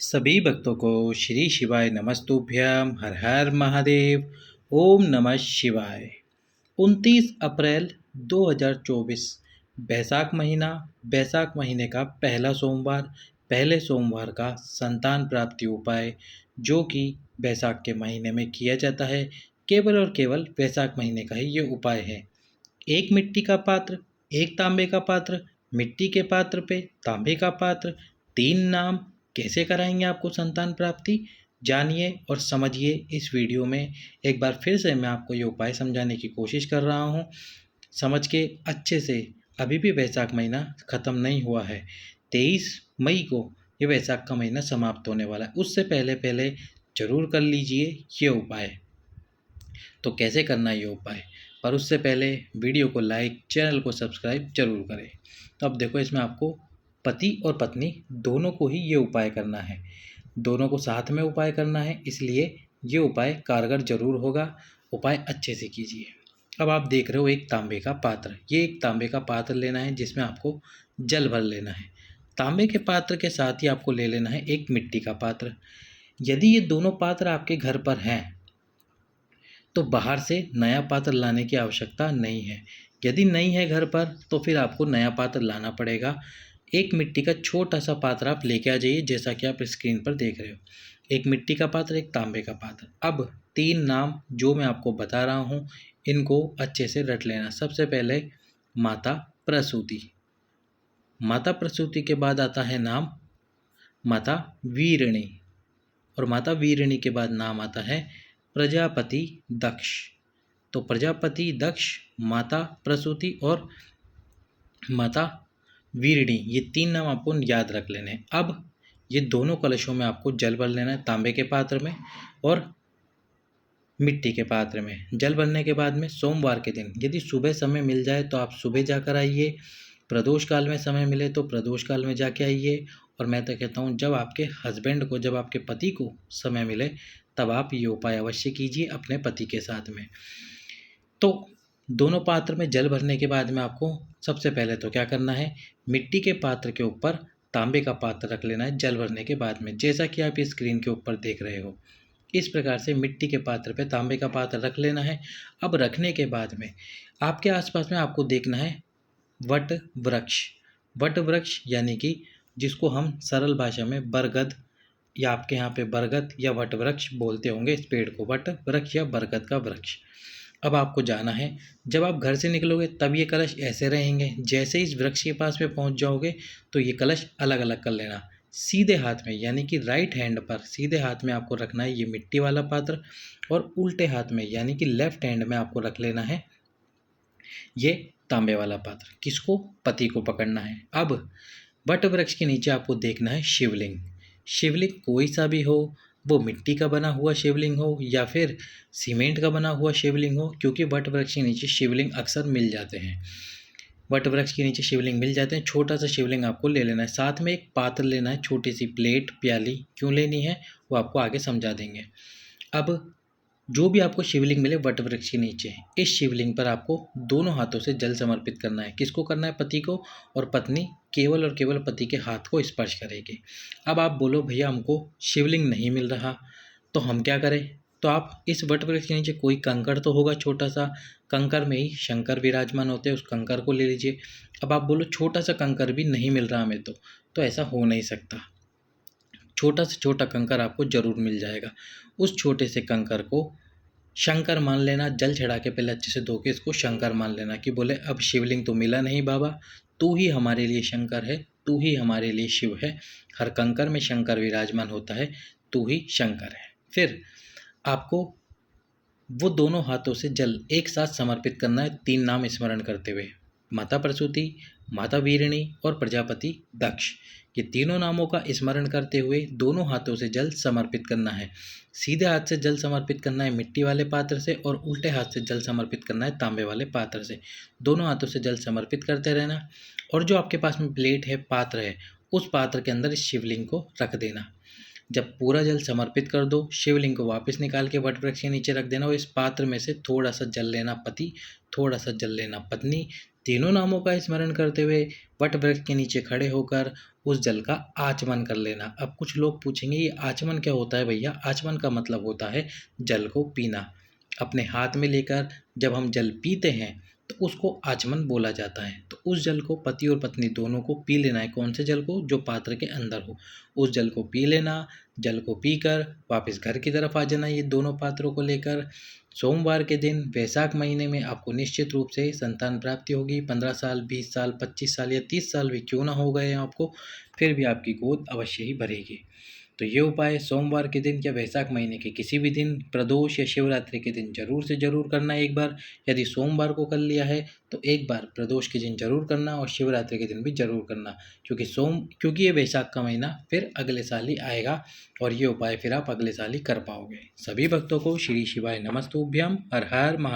सभी भक्तों को श्री शिवाय नमस्तुभ्यम हर हर महादेव। ओम नमः शिवाय। 29 अप्रैल 2024 बैसाख महीना। बैसाख महीने का पहला सोमवार, पहले सोमवार का संतान प्राप्ति उपाय जो कि बैसाख के महीने में किया जाता है। केवल और केवल बैसाख महीने का ही ये उपाय है। एक मिट्टी का पात्र, एक तांबे का पात्र, मिट्टी के पात्र पे तांबे का पात्र, 3 नाम। कैसे कराएंगे आपको संतान प्राप्ति, जानिए और समझिए इस वीडियो में। एक बार फिर से मैं आपको ये उपाय समझाने की कोशिश कर रहा हूँ, समझ के अच्छे से। अभी भी वैशाख महीना ख़त्म नहीं हुआ है। 23 मई को ये वैशाख का महीना समाप्त होने वाला है। उससे पहले पहले ज़रूर कर लीजिए ये उपाय। तो कैसे करना है ये उपाय, पर उससे पहले वीडियो को लाइक, चैनल को सब्सक्राइब जरूर करें। तो अब देखो, इसमें आपको पति और पत्नी दोनों को ही ये उपाय करना है, दोनों को साथ में उपाय करना है, इसलिए ये उपाय कारगर जरूर होगा। उपाय अच्छे से कीजिए। अब आप देख रहे हो एक तांबे का पात्र, ये एक तांबे का पात्र लेना है जिसमें आपको जल भर लेना है। तांबे के पात्र के साथ ही आपको ले लेना है एक मिट्टी का पात्र। यदि ये दोनों पात्र आपके घर पर हैं तो बाहर से नया पात्र लाने की आवश्यकता नहीं है। यदि नहीं है घर पर तो फिर आपको नया पात्र लाना पड़ेगा। एक मिट्टी का छोटा सा पात्र आप लेके आ जाइए, जैसा कि आप स्क्रीन पर देख रहे हो। एक मिट्टी का पात्र, एक तांबे का पात्र। अब 3 नाम जो मैं आपको बता रहा हूँ, इनको अच्छे से रट लेना। सबसे पहले माता प्रसूति। माता प्रसूति के बाद आता है नाम माता वीरणी, और माता वीरणी के बाद नाम आता है प्रजापति दक्ष। तो प्रजापति दक्ष, माता प्रसूति और माता वीरणी, ये 3 नाम आपको याद रख लेने हैं। अब ये दोनों कलशों में आपको जल भर लेना है, तांबे के पात्र में और मिट्टी के पात्र में। जल भरने के बाद में सोमवार के दिन यदि सुबह समय मिल जाए तो आप सुबह जाकर आइए, प्रदोष काल में समय मिले तो प्रदोष काल में जाके आइए, और मैं तो कहता हूँ जब आपके हस्बैंड को, जब आपके पति को समय मिले तब आप ये उपाय अवश्य कीजिए अपने पति के साथ में। तो दोनों पात्र में जल भरने के बाद में आपको सबसे पहले तो क्या करना है, मिट्टी के पात्र के ऊपर तांबे का पात्र रख लेना है जल भरने के बाद में, जैसा कि आप इस स्क्रीन के ऊपर देख रहे हो। इस प्रकार से मिट्टी के पात्र पे तांबे का पात्र रख लेना है। अब रखने के बाद में आपके आसपास में आपको देखना है वट वृक्ष। वट वृक्ष यानी कि जिसको हम सरल भाषा में बरगद, या आपके यहाँ पे बरगद या वट वृक्ष बोलते होंगे इस पेड़ को, वट वृक्ष या बरगद का वृक्ष। अब आपको जाना है, जब आप घर से निकलोगे तब ये कलश ऐसे रहेंगे। जैसे इस वृक्ष के पास में पहुंच जाओगे तो ये कलश अलग अलग कर लेना। सीधे हाथ में यानी कि राइट हैंड पर सीधे हाथ में आपको रखना है ये मिट्टी वाला पात्र, और उल्टे हाथ में यानी कि लेफ्ट हैंड में आपको रख लेना है ये तांबे वाला पात्र। किसको? पति को पकड़ना है। अब वट वृक्ष के नीचे आपको देखना है शिवलिंग। शिवलिंग कोई सा भी हो, वो मिट्टी का बना हुआ शिवलिंग हो या फिर सीमेंट का बना हुआ शिवलिंग हो, क्योंकि वट वृक्ष के नीचे शिवलिंग अक्सर मिल जाते हैं। वट वृक्ष के नीचे शिवलिंग मिल जाते हैं। छोटा सा शिवलिंग आपको ले लेना है। साथ में एक पात्र लेना है, छोटी सी प्लेट, प्याली। क्यों लेनी है वो आपको आगे समझा देंगे। अब जो भी आपको शिवलिंग मिले वट वृक्ष के नीचे, इस शिवलिंग पर आपको दोनों हाथों से जल समर्पित करना है। किसको करना है? पति को, और पत्नी केवल और केवल पति के हाथ को स्पर्श करेगी। अब आप बोलो भैया हमको शिवलिंग नहीं मिल रहा तो हम क्या करें? तो आप इस वट वृक्ष के नीचे कोई कंकड़ तो होगा छोटा सा, कंकड़ में ही शंकर विराजमान होते हैं, उस कंकड़ को ले लीजिए। अब आप बोलो छोटा सा कंकड़ भी नहीं मिल रहा हमें, तो ऐसा हो नहीं सकता। छोटा से छोटा कंकर आपको जरूर मिल जाएगा। उस छोटे से कंकर को शंकर मान लेना। जल चढ़ा के पहले अच्छे से धो के इसको शंकर मान लेना कि बोले अब शिवलिंग तो मिला नहीं बाबा, तू ही हमारे लिए शंकर है, तू ही हमारे लिए शिव है। हर कंकर में शंकर विराजमान होता है, तू ही शंकर है। फिर आपको वो दोनों हाथों से जल एक साथ समर्पित करना है 3 नाम स्मरण करते हुए, माता प्रसूति, माता वीरणी और प्रजापति दक्ष। ये तीनों नामों का स्मरण करते हुए दोनों हाथों से जल समर्पित करना है। सीधे हाथ से जल समर्पित करना है मिट्टी वाले पात्र से, और उल्टे हाथ से जल समर्पित करना है तांबे वाले पात्र से। दोनों हाथों से जल समर्पित करते रहना, और जो आपके पास में प्लेट है, पात्र है, उस पात्र के अंदर इस शिवलिंग को रख देना। जब पूरा जल समर्पित कर दो, शिवलिंग को वापस निकाल के वट वृक्ष के नीचे रख देना, और इस पात्र में से थोड़ा सा जल लेना पति, थोड़ा सा जल लेना पत्नी, तीनों नामों का स्मरण करते हुए वट वृक्ष के नीचे खड़े होकर उस जल का आचमन कर लेना। अब कुछ लोग पूछेंगे ये आचमन क्या होता है भैया? आचमन का मतलब होता है जल को पीना। अपने हाथ में लेकर जब हम जल पीते हैं तो उसको आचमन बोला जाता है। तो उस जल को पति और पत्नी दोनों को पी लेना है। कौन से जल को? जो पात्र के अंदर हो, उस जल को पी लेना। जल को पीकर वापस घर की तरफ आ जाना ये दोनों पात्रों को लेकर। सोमवार के दिन वैशाख महीने में आपको निश्चित रूप से संतान प्राप्ति होगी। 15 साल, 20 साल, 25 साल या 30 साल भी क्यों ना हो गए आपको, फिर भी आपकी गोद अवश्य ही भरेगी। तो ये उपाय सोमवार के दिन या वैशाख महीने के किसी भी दिन, प्रदोष या शिवरात्रि के दिन जरूर से जरूर करना एक बार। यदि सोमवार को कर लिया है तो एक बार प्रदोष के दिन जरूर करना और शिवरात्रि के दिन भी जरूर करना, क्योंकि ये वैशाख का महीना फिर अगले साल ही आएगा और ये उपाय फिर आप अगले साल ही कर पाओगे। सभी भक्तों को श्री शिवाय नमस्तुभ्यम। हर हर महादेव।